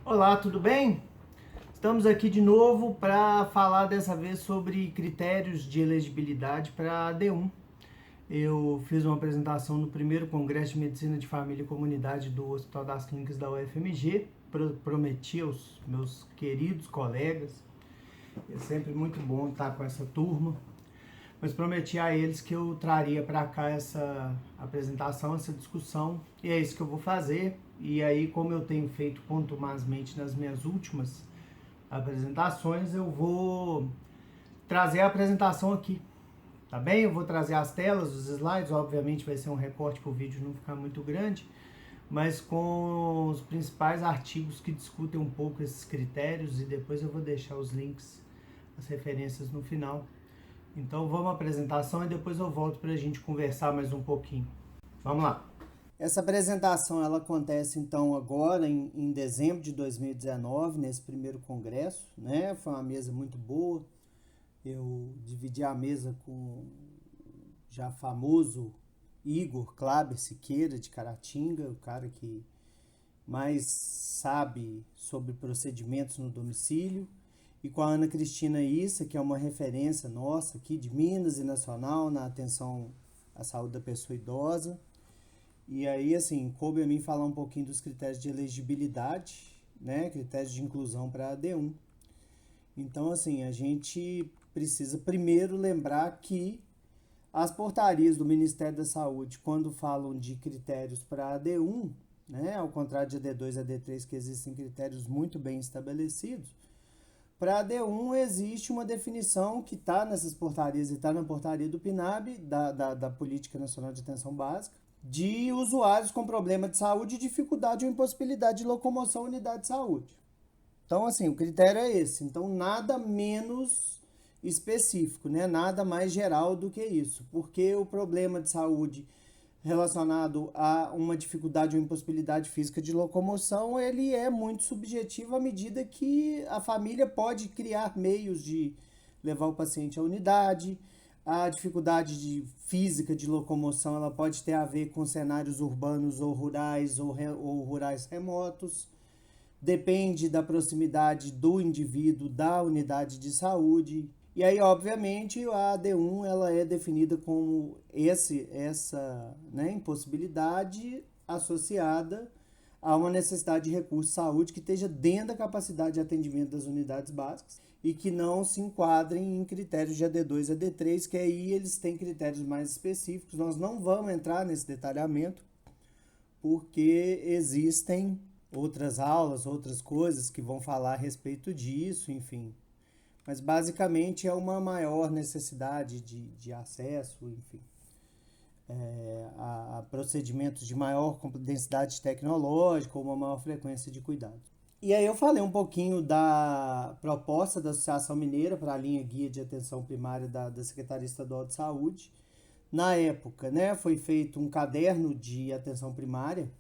Olá, tudo bem? Estamos aqui de novo para falar dessa vez sobre critérios de elegibilidade para a D1. Eu fiz uma apresentação no primeiro Congresso de Medicina de Família e Comunidade do Hospital das Clínicas da UFMG. Prometi aos meus queridos colegas, é sempre muito bom estar com essa turma, mas prometi a eles que eu traria para cá essa apresentação, essa discussão, e é isso que eu vou fazer. E aí, como eu tenho feito contumazmente nas minhas últimas apresentações, eu vou trazer a apresentação aqui, tá bem? Eu vou trazer as telas, os slides, obviamente vai ser um recorte para o vídeo não ficar muito grande, mas com os principais artigos que discutem um pouco esses critérios, e depois eu vou deixar os links, as referências no final. Então vamos à apresentação e depois eu volto para a gente conversar mais um pouquinho. Vamos lá. Essa apresentação ela acontece então agora em dezembro de 2019, nesse primeiro congresso, né? Foi uma mesa muito boa. Eu dividi a mesa com o já famoso Igor Klaber Siqueira de Caratinga, o cara que mais sabe sobre procedimentos no domicílio, e com a Ana Cristina Issa, que é uma referência nossa aqui de Minas e nacional na atenção à saúde da pessoa idosa. E aí, assim, coube a mim falar um pouquinho dos critérios de elegibilidade, né? Critérios de inclusão para a D1. Então, assim, a gente precisa primeiro lembrar que as portarias do Ministério da Saúde, quando falam de critérios para a D1, né? Ao contrário de AD2 e AD3, que existem critérios muito bem estabelecidos, para a D1 existe uma definição que está nessas portarias e está na portaria do PNAB, da Política Nacional de Atenção Básica, de usuários com problema de saúde, dificuldade ou impossibilidade de locomoção à unidade de saúde. Então, assim, o critério é esse. Então, nada menos específico, né? Nada mais geral do que isso. Porque o problema de saúde relacionado a uma dificuldade ou impossibilidade física de locomoção, ele é muito subjetivo à medida que a família pode criar meios de levar o paciente à unidade. A dificuldade física de locomoção ela pode ter a ver com cenários urbanos ou rurais remotos. Depende da proximidade do indivíduo da unidade de saúde. E aí, obviamente, a AD1 ela é definida como essa, né, impossibilidade associada a uma necessidade de recurso de saúde que esteja dentro da capacidade de atendimento das unidades básicas e que não se enquadrem em critérios de AD2 e AD3, que aí eles têm critérios mais específicos. Nós não vamos entrar nesse detalhamento, porque existem outras aulas, outras coisas que vão falar a respeito disso, enfim. Mas basicamente é uma maior necessidade de acesso, enfim, a procedimentos de maior densidade tecnológica ou uma maior frequência de cuidado. E aí eu falei um pouquinho da proposta da Associação Mineira para a linha guia de atenção primária da Secretaria Estadual de Saúde. Na época, né, foi feito um caderno de atenção primária,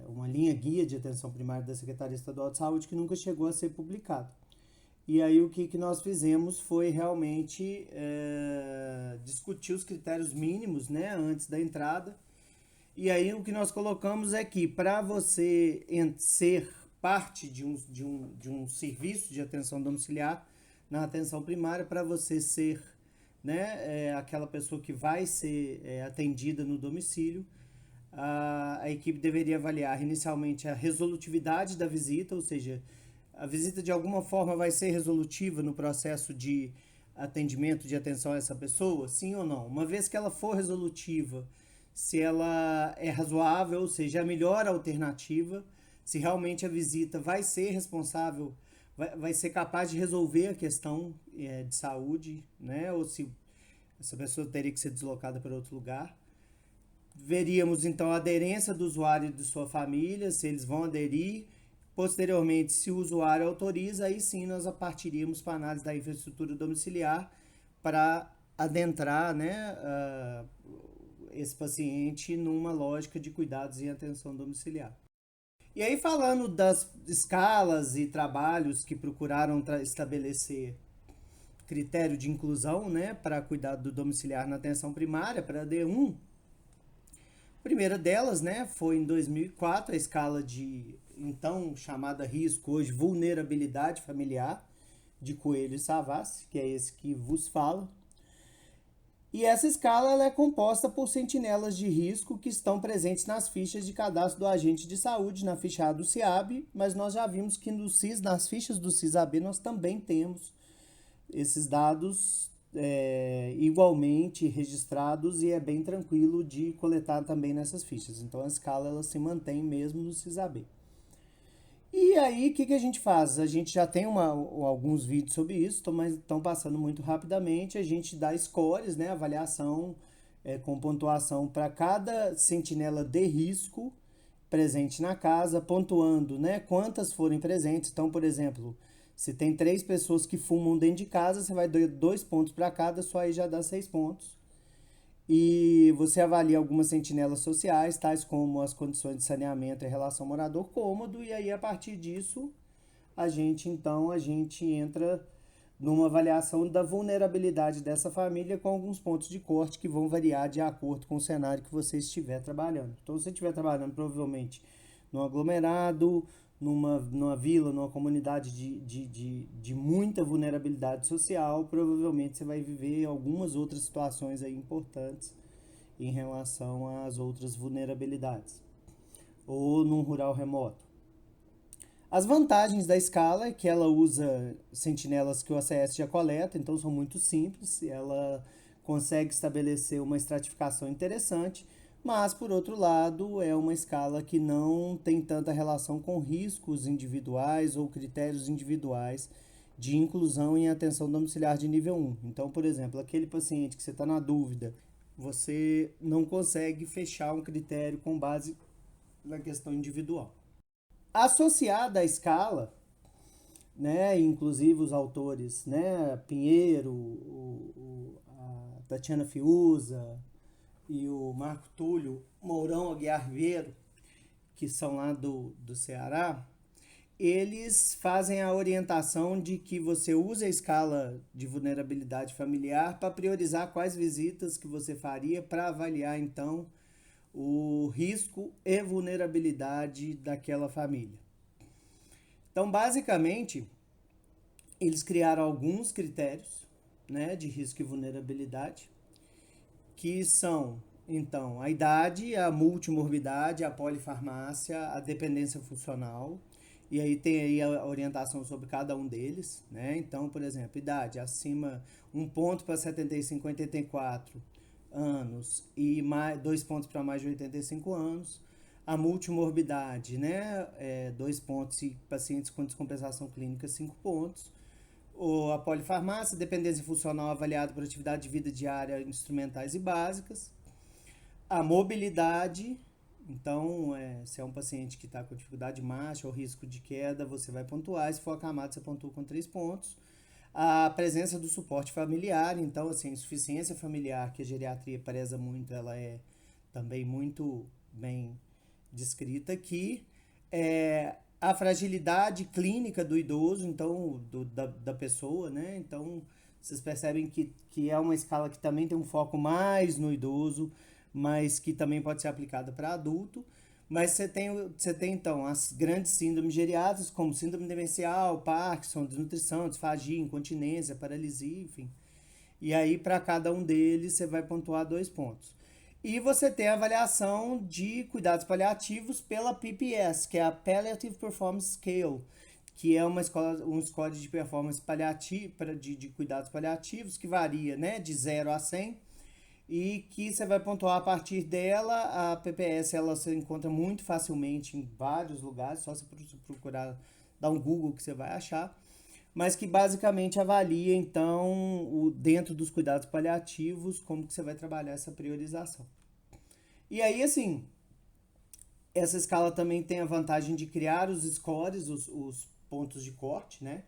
uma linha guia de atenção primária da Secretaria Estadual de Saúde que nunca chegou a ser publicado. E aí o que nós fizemos foi realmente discutir os critérios mínimos, né, antes da entrada. E aí o que nós colocamos é que para você ser parte de um serviço de atenção domiciliar na atenção primária, para você ser, né, aquela pessoa que vai ser atendida no domicílio, a equipe deveria avaliar inicialmente a resolutividade da visita, ou seja, a visita de alguma forma vai ser resolutiva no processo de atendimento, de atenção a essa pessoa, sim ou não? Uma vez que ela for resolutiva, se ela é razoável, ou seja, a melhor alternativa, se realmente a visita vai ser responsável, vai ser capaz de resolver a questão de saúde, né? Ou se essa pessoa teria que ser deslocada para outro lugar. Veríamos então a aderência do usuário e de sua família, se eles vão aderir. Posteriormente, se o usuário autoriza, aí sim nós partiríamos para a análise da infraestrutura domiciliar para adentrar, né, esse paciente numa lógica de cuidados e atenção domiciliar. E aí, falando das escalas e trabalhos que procuraram estabelecer critério de inclusão, né, para cuidado do domiciliar na atenção primária, para a D1, a primeira delas, né, foi em 2004, a escala de então chamada risco hoje, vulnerabilidade familiar, de Coelho e Savassi, que é esse que vos fala. E essa escala ela é composta por sentinelas de risco que estão presentes nas fichas de cadastro do agente de saúde, na ficha A do CIAB, mas nós já vimos que no CIS, nas fichas do CIS-AB nós também temos esses dados igualmente registrados e é bem tranquilo de coletar também nessas fichas. Então a escala ela se mantém mesmo no CIS-AB. E aí, o que a gente faz? A gente já tem alguns vídeos sobre isso, mas estão passando muito rapidamente. A gente dá scores, né, avaliação com pontuação para cada sentinela de risco presente na casa, pontuando, né, quantas forem presentes. Então, por exemplo, se tem 3 pessoas que fumam dentro de casa, você vai dar 2 pontos para cada, só aí já dá 6 pontos. E você avalia algumas sentinelas sociais, tais como as condições de saneamento e relação morador cômodo, e aí a partir disso a gente entra numa avaliação da vulnerabilidade dessa família com alguns pontos de corte que vão variar de acordo com o cenário que você estiver trabalhando. Então, se você estiver trabalhando provavelmente num aglomerado, numa vila, numa comunidade de muita vulnerabilidade social, provavelmente você vai viver algumas outras situações aí importantes em relação às outras vulnerabilidades. Ou num rural remoto. As vantagens da escala é que ela usa sentinelas que o ACS já coleta, então são muito simples, ela consegue estabelecer uma estratificação interessante, mas, por outro lado, é uma escala que não tem tanta relação com riscos individuais ou critérios individuais de inclusão em atenção domiciliar de nível 1. Então, por exemplo, aquele paciente que você está na dúvida, você não consegue fechar um critério com base na questão individual. Associada à escala, né, inclusive os autores, né, Pinheiro, a Tatiana Fiuza e o Marco Túlio Mourão Aguiar Ribeiro, que são lá do Ceará, eles fazem a orientação de que você use a escala de vulnerabilidade familiar para priorizar quais visitas que você faria para avaliar, então, o risco e vulnerabilidade daquela família. Então, basicamente, eles criaram alguns critérios, né, de risco e vulnerabilidade, que são, então, a idade, a multimorbidade, a polifarmácia, a dependência funcional, e aí tem aí a orientação sobre cada um deles, né? Então, por exemplo, idade acima, 1 ponto para 75 a 84 anos e 2 pontos para mais de 85 anos. A multimorbidade, né? 2 pontos e pacientes com descompensação clínica, 5 pontos. Ou a polifarmácia, dependência funcional avaliada por atividade de vida diária, instrumentais e básicas. A mobilidade, então, se é um paciente que está com dificuldade de marcha ou risco de queda, você vai pontuar. Se for acamado, você pontua com 3 pontos. A presença do suporte familiar, então, assim, insuficiência familiar, que a geriatria preza muito, ela é também muito bem descrita aqui. A fragilidade clínica do idoso, então, da pessoa, né? Então, vocês percebem que é uma escala que também tem um foco mais no idoso, mas que também pode ser aplicada para adulto. Mas você tem então as grandes síndromes geriátricas, como síndrome demencial, Parkinson, desnutrição, disfagia, incontinência, paralisia, enfim. E aí, para cada um deles, você vai pontuar 2 pontos. E você tem a avaliação de cuidados paliativos pela PPS, que é a Palliative Performance Scale, que é um score de performance paliativa, de cuidados paliativos, que varia, né, de 0 a 100, e que você vai pontuar a partir dela. A PPS ela se encontra muito facilmente em vários lugares, só se procurar, dar um Google que você vai achar, mas que basicamente avalia, então, dentro dos cuidados paliativos, como que você vai trabalhar essa priorização. E aí, assim, essa escala também tem a vantagem de criar os scores, os pontos de corte, né?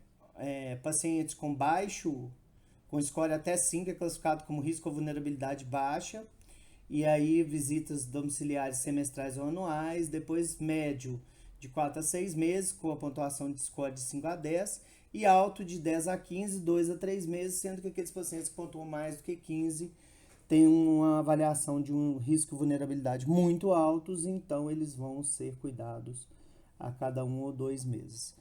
Pacientes com score até 5 é classificado como risco ou vulnerabilidade baixa, e aí visitas domiciliares semestrais ou anuais, depois médio de 4 a 6 meses, com a pontuação de score de 5 a 10, e alto de 10 a 15, 2 a 3 meses, sendo que aqueles pacientes que pontuam mais do que 15 têm uma avaliação de um risco e vulnerabilidade muito altos, então eles vão ser cuidados a cada 1 ou 2 meses.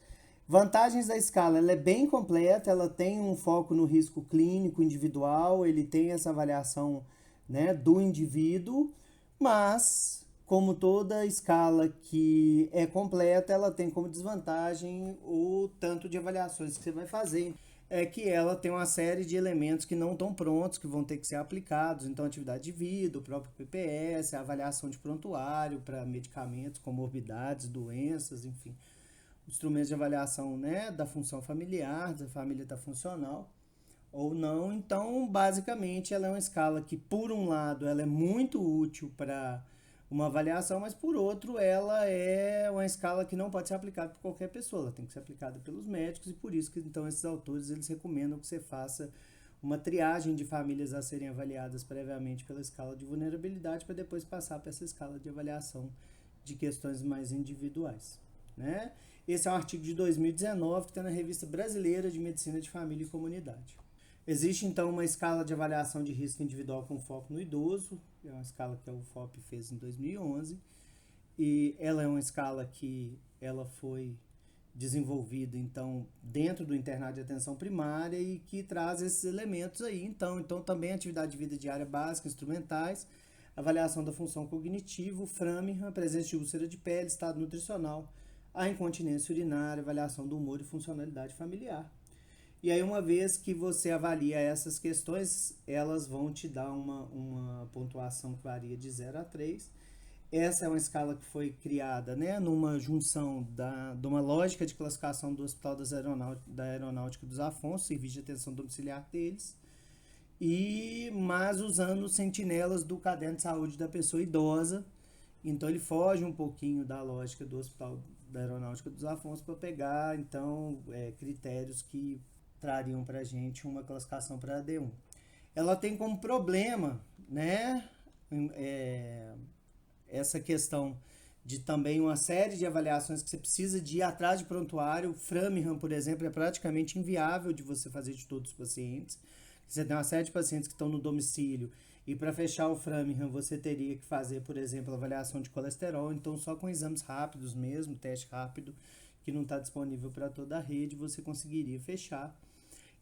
Vantagens da escala, ela é bem completa, ela tem um foco no risco clínico individual, ele tem essa avaliação, né, do indivíduo, mas, como toda escala que é completa, ela tem como desvantagem o tanto de avaliações que você vai fazer. É que ela tem uma série de elementos que não estão prontos, que vão ter que ser aplicados. Então, atividade de vida, o próprio PPS, a avaliação de prontuário para medicamentos, comorbidades, doenças, enfim. Instrumentos de avaliação, né, da função familiar, se a família está funcional ou não. Então, basicamente, ela é uma escala que, por um lado, ela é muito útil para uma avaliação, mas por outro, ela é uma escala que não pode ser aplicada por qualquer pessoa, ela tem que ser aplicada pelos médicos, e por isso que então esses autores eles recomendam que você faça uma triagem de famílias a serem avaliadas previamente pela escala de vulnerabilidade para depois passar para essa escala de avaliação de questões mais individuais, né? Esse é um artigo de 2019 que está na Revista Brasileira de Medicina de Família e Comunidade. Existe, então, uma escala de avaliação de risco individual com foco no idoso, é uma escala que a UFOP fez em 2011, e ela é uma escala que ela foi desenvolvida, então, dentro do internato de atenção primária e que traz esses elementos aí. Então também atividade de vida diária básica, instrumentais, avaliação da função cognitiva, o Framingham, a presença de úlcera de pele, estado nutricional, a incontinência urinária, avaliação do humor e funcionalidade familiar. E aí, uma vez que você avalia essas questões, elas vão te dar uma pontuação que varia de 0 a 3. Essa é uma escala que foi criada, né, numa junção de uma lógica de classificação do Hospital da Aeronáutica dos Afonso, serviço de atenção domiciliar deles, mas usando sentinelas do caderno de saúde da pessoa idosa. Então ele foge um pouquinho da lógica do Hospital da Aeronáutica dos Afonso para pegar, então, critérios que trariam para a gente uma classificação para a D1. Ela tem como problema, né, essa questão de também uma série de avaliações que você precisa de ir atrás de prontuário. O Framingham, por exemplo, é praticamente inviável de você fazer de todos os pacientes. Você tem uma série de pacientes que estão no domicílio e para fechar o Framingham você teria que fazer, por exemplo, avaliação de colesterol. Então, só com exames rápidos mesmo, teste rápido, que não está disponível para toda a rede, você conseguiria fechar.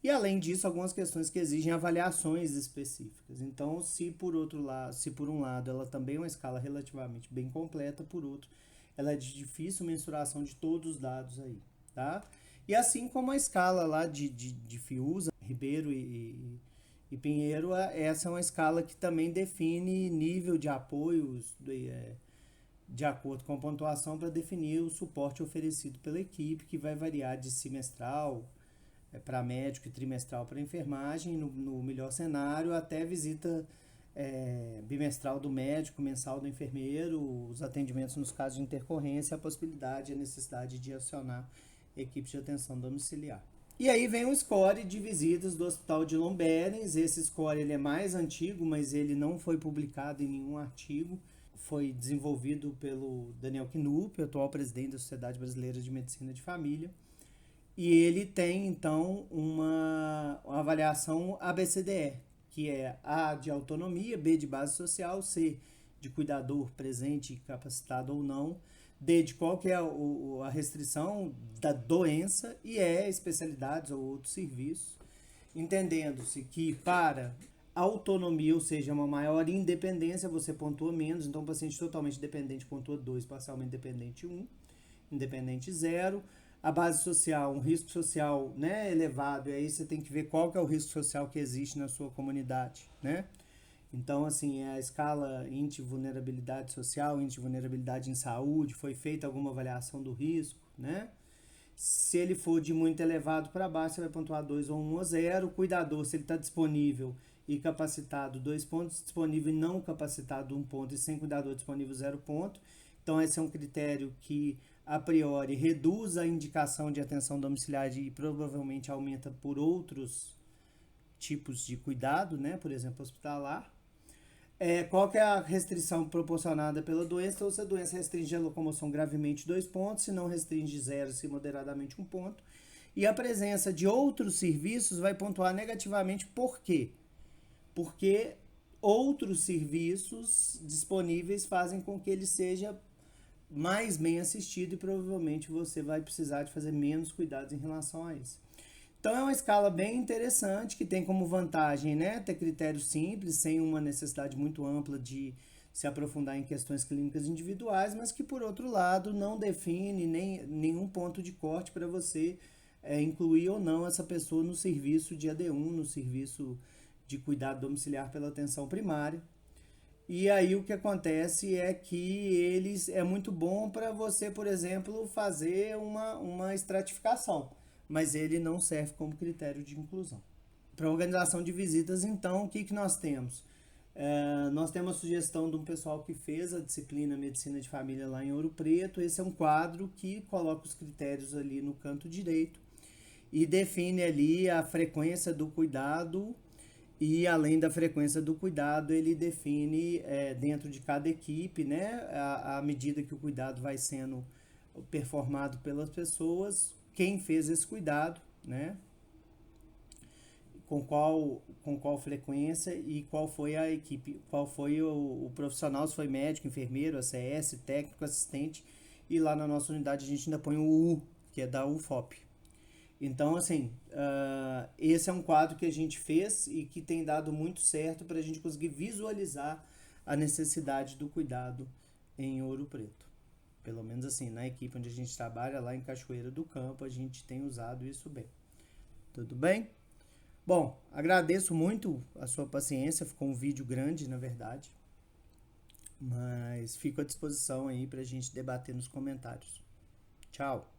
E além disso, algumas questões que exigem avaliações específicas. Então, se por um lado ela também é uma escala relativamente bem completa, por outro, ela é de difícil mensuração de todos os dados aí, tá? E assim como a escala lá de Fiuza, Ribeiro e Pinheiro, essa é uma escala que também define nível de apoios de acordo com a pontuação para definir o suporte oferecido pela equipe, que vai variar de semestral para médico e trimestral para enfermagem, no melhor cenário, até visita bimestral do médico, mensal do enfermeiro, os atendimentos nos casos de intercorrência, a possibilidade e a necessidade de acionar equipes de atenção domiciliar. E aí vem o score de visitas do Hospital de Lomberens. Esse score ele é mais antigo, mas ele não foi publicado em nenhum artigo. Foi desenvolvido pelo Daniel Knupp, atual presidente da Sociedade Brasileira de Medicina de Família. E ele tem, então, uma avaliação ABCDE, que é A de autonomia, B de base social, C de cuidador presente, capacitado ou não, D de qual que é a restrição da doença e E especialidades ou outros serviços, entendendo-se que para autonomia, ou seja, uma maior independência, você pontua menos, então o paciente totalmente dependente pontua 2, parcialmente dependente 1, independente 0. A base social, um risco social, né, elevado, e aí você tem que ver qual que é o risco social que existe na sua comunidade, né? Então, assim, a escala índice de vulnerabilidade social, índice de vulnerabilidade em saúde, foi feita alguma avaliação do risco, né? Se ele for de muito elevado para baixo, você vai pontuar 2 ou 1 ou 0. O cuidador, se ele está disponível e capacitado, 2 pontos, disponível e não capacitado, 1 ponto, e sem cuidador disponível, 0 ponto. Então, esse é um critério que, a priori, reduz a indicação de atenção domiciliar e provavelmente aumenta por outros tipos de cuidado, né? Por exemplo, hospitalar. Qual que é a restrição proporcionada pela doença? Então, se a doença restringe a locomoção gravemente, 2 pontos, se não restringe 0, se moderadamente 1 ponto. E a presença de outros serviços vai pontuar negativamente. Por quê? Porque outros serviços disponíveis fazem com que ele seja mais bem assistido e provavelmente você vai precisar de fazer menos cuidados em relação a isso. Então é uma escala bem interessante que tem como vantagem, né, ter critérios simples, sem uma necessidade muito ampla de se aprofundar em questões clínicas individuais, mas que por outro lado não define nenhum ponto de corte para você incluir ou não essa pessoa no serviço de AD1, no serviço de cuidado domiciliar pela atenção primária. E aí o que acontece é que eles é muito bom para você, por exemplo, fazer uma estratificação, mas ele não serve como critério de inclusão. Para organização de visitas, então, o que, que nós temos? Nós temos a sugestão de um pessoal que fez a disciplina Medicina de Família lá em Ouro Preto. Esse é um quadro que coloca os critérios ali no canto direito e define ali a frequência do cuidado. E além da frequência do cuidado, ele define dentro de cada equipe, né, à medida que o cuidado vai sendo performado pelas pessoas, quem fez esse cuidado, né, com qual frequência e qual foi a equipe, qual foi o profissional, se foi médico, enfermeiro, ACS, técnico, assistente, e lá na nossa unidade a gente ainda põe o U, que é da UFOP. Então, assim, esse é um quadro que a gente fez e que tem dado muito certo para a gente conseguir visualizar a necessidade do cuidado em Ouro Preto. Pelo menos assim, na equipe onde a gente trabalha, lá em Cachoeira do Campo, a gente tem usado isso bem. Tudo bem? Bom, agradeço muito a sua paciência, ficou um vídeo grande, na verdade, mas fico à disposição aí para a gente debater nos comentários. Tchau!